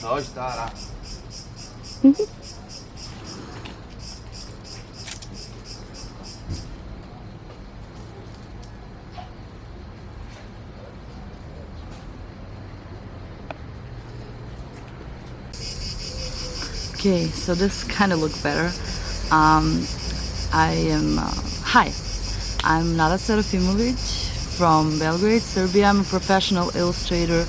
Hoje tá lá. Okay, so this kind of look better. Hi, I'm Nada Serafimovic from Belgrade, Serbia. I'm a professional illustrator,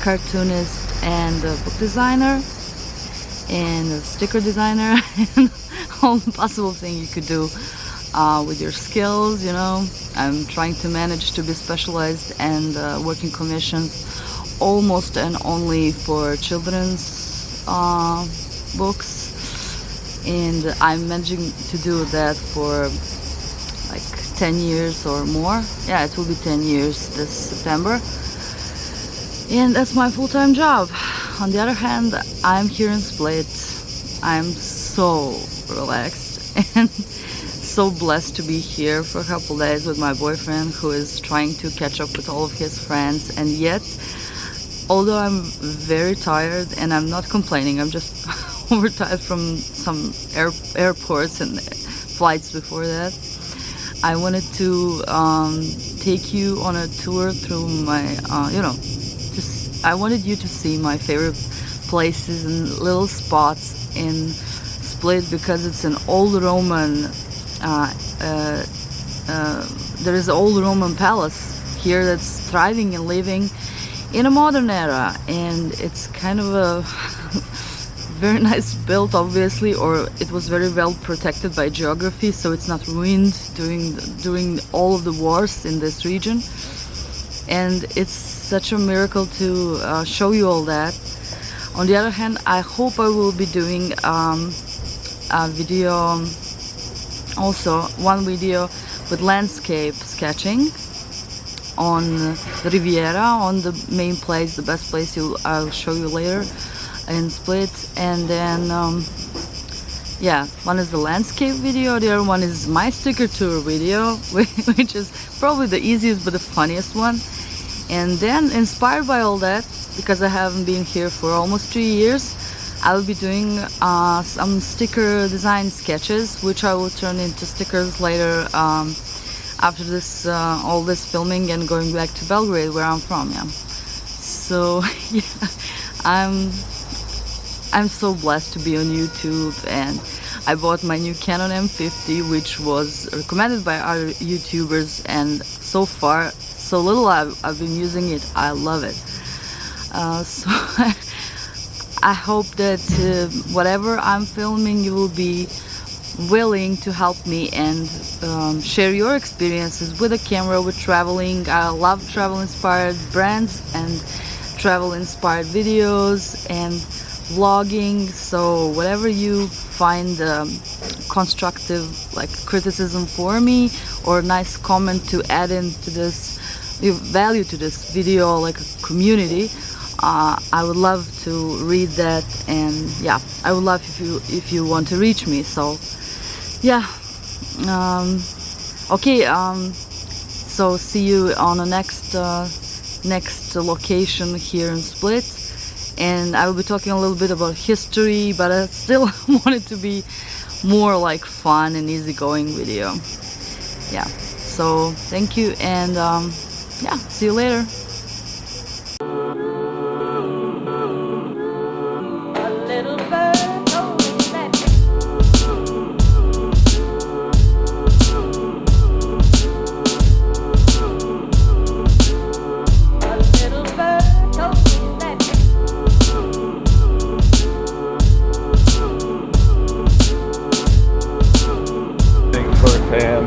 cartoonist, and a book designer, and a sticker designer, and all possible thing you could do with your skills, you know. I'm trying to manage to be specialized and working commissions almost and only for children's books, and I'm managing to do that for like 10 years or more. Yeah, it will be 10 years this September, and that's my full-time job. On the other hand, I'm here in Split. I'm so relaxed and so blessed to be here for a couple days with my boyfriend, who is trying to catch up with all of his friends, and yet, although I'm very tired and I'm not complaining, I'm just overtired from some airports and flights before that, I wanted to take you on a tour through my, I wanted you to see my favorite places and little spots in Split, because it's an old Roman, there is an old Roman palace here that's thriving and living in a modern era, and it's kind of a very nice built, obviously, or it was very well protected by geography, so it's not ruined during all of the wars in this region. And it's such a miracle to show you all that. On the other hand, I hope I will be doing a video, also one video with landscape sketching on the Riviera, on the main place, the best place I'll show you later in Split. And then yeah, one is the landscape video, the other one is my sticker tour video, which is probably the easiest but the funniest one. And then, inspired by all that, because I haven't been here for almost 3 years, I will be doing some sticker design sketches, which I will turn into stickers later, after this all this filming and going back to Belgrade, where I'm from. Yeah, so yeah, I'm so blessed to be on YouTube, and I bought my new Canon M50, which was recommended by other YouTubers, and so far, so little I've been using it, I love it. So I hope that whatever I'm filming, you will be willing to help me and share your experiences with a camera, with traveling. I love travel inspired brands and travel inspired videos and vlogging, so whatever you find constructive, like criticism for me, or nice comment to add into this value to this video, like a community, I would love to read that. And yeah, I would love if you want to reach me. So yeah, okay, so see you on the next location here in Split, and I will be talking a little bit about history, but I still want it to be more like fun and easygoing video. Yeah, so thank you, and yeah, see you later. Firsthand